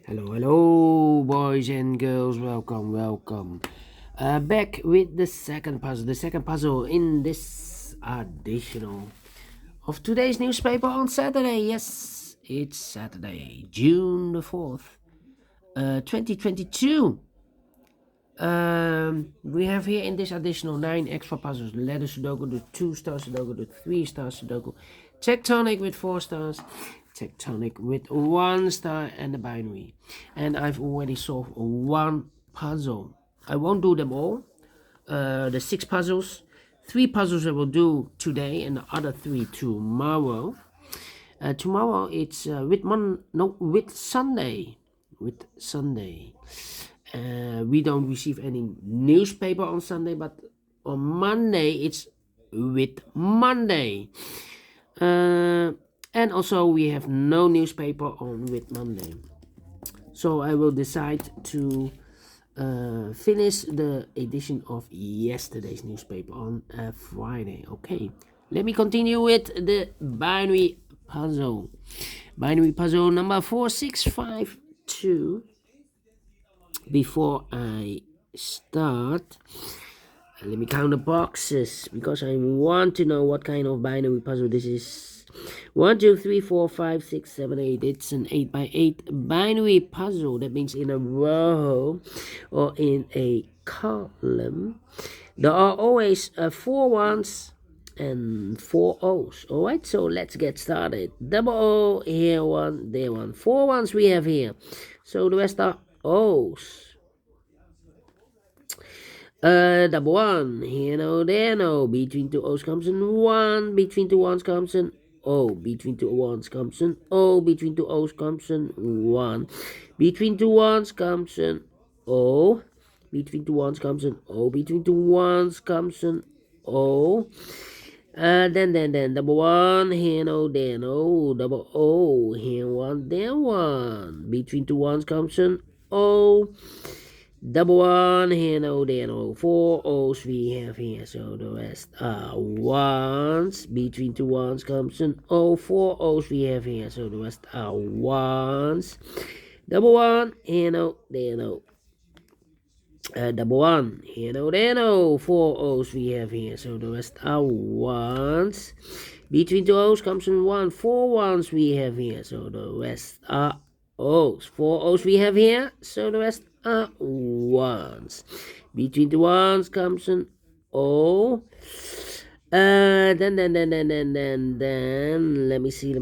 Hello, boys and girls. Welcome. Back with the second puzzle. The second puzzle in this additional of today's newspaper on Saturday. Yes, it's Saturday, June the 4th, 2022. We have here in this additional 9 extra puzzles: the letter Sudoku, the 2-star Sudoku, the 3-star Sudoku, tectonic with 4 stars, tectonic with 1 star, and the binary. And I've already solved 1 puzzle. I won't do them all. The 6 puzzles, 3 puzzles I will do today, and the other 3 tomorrow. Tomorrow it's with Sunday. With Sunday. We don't receive any newspaper on Sunday, but on Monday it's with Monday. And also we have no newspaper on with Monday. So I will decide to finish the edition of yesterday's newspaper on Friday. Okay, let me continue with the binary puzzle. Binary puzzle number 4652. Before I start, let me count the boxes because I want to know what kind of binary puzzle this is. 1, 2, 3, 4, 5, 6, 7, 8. It's an 8x8 binary puzzle. That means in a row or in a column there are always 4 ones and 4 O's. Alright, so let's get started. Double O, here 1, there 1. 4 ones we have here, so the rest are O's. Double 1, here no, there no. Between 2 O's comes an 1. Between 2 ones comes an O. Between 2 ones comes an O. Between 2 O's comes an 1. Between 2 ones comes an O. Between 2 ones comes an O. Between 2 ones comes an O. Then double 1, here no, there no. Double O, here 1, there 1. Between 2 ones comes an O. Double 1, here no, there no. 4 O's we have here, so the rest are 1s. Between 2 ones comes an O. 4 O's we have here, so the rest are 1s. Double 1, here no, there no. Double 1, here no, there no. 4 O's we have here, so the rest are 1s. Between 2 O's comes an 1. 4 ones we have here, so the rest are O's. 4 O's we have here, so the rest are 1s. Between the 1s comes an O. Then, let me see.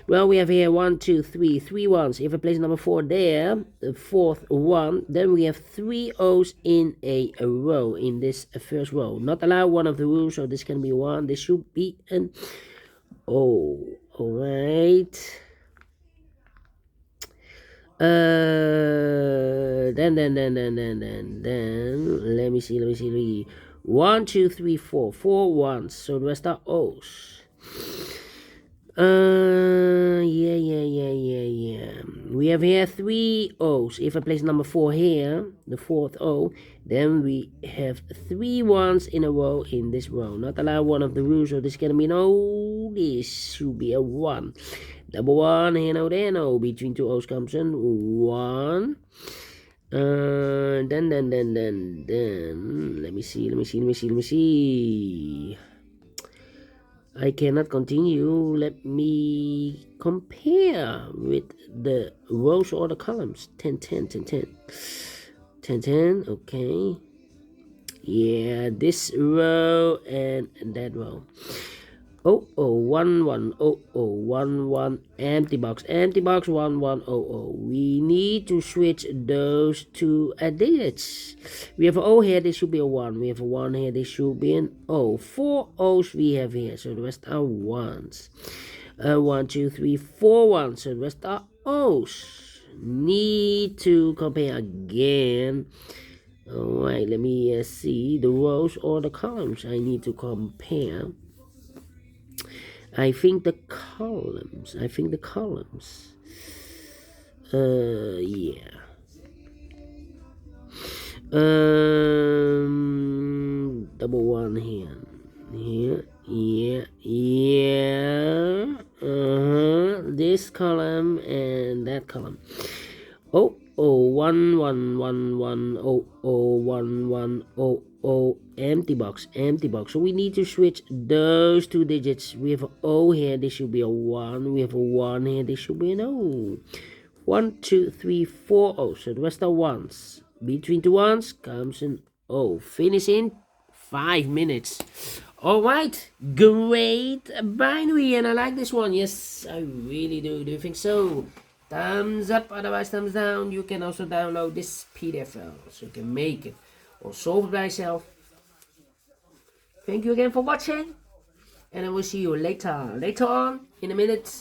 Well, we have here 1, 2, 3, 3 ones. If I place number 4 there, the 4th one, then we have 3 O's in a row, in this first row. Not allow one of the rules, so this can be 1. This should be an O. Alright. Then, let me see. 1, 2, 3, 4. 4 ones, so the rest are O's. Yeah. We have here 3 O's. If I place number 4 here, the 4th O, then we have 3 ones in a row in this row. Not allow one of the rules, so this can be no. This should be a 1. Double 1, here no, there no. Between 2 O's comes an 1. Then, let me see. I cannot continue. Let me compare with the rows or the columns. 10, 10, 10, 10. 10, 10, okay. Yeah, this row and that row. 1, 1, 1, 1, empty box, 1, 1, We need to switch those two digits. We have an O here, this should be a 1. We have a 1 here, this should be an O. 4 O's we have here, so the rest are 1s. 1, 2, 3, 4 ones, so the rest are O's. Need to compare again. Alright, let me see the rows or the columns. I need to compare. I think the columns. Yeah. Double 1 here. Yeah. this column and that column. Oh, oh, 1 1 1 1 oh, oh, 1 1 oh, oh, empty box. So we need to switch those two digits. We have an O here, this should be a 1. We have a 1 here, this should be an O. 1 2 3 4 O, so the rest are ones. Between two ones comes an O. Finish in 5 minutes. Alright, great binary, and I like this one. Yes, I really do. Do you think so? Thumbs up, otherwise thumbs down. You can also download this PDF file so you can make it or solve it by yourself. Thank you again for watching, and I will see you later on in a minute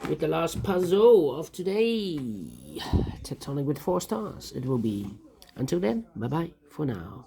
with the last puzzle of today. Tectonic with 4 stars it will be. Until then, bye bye for now.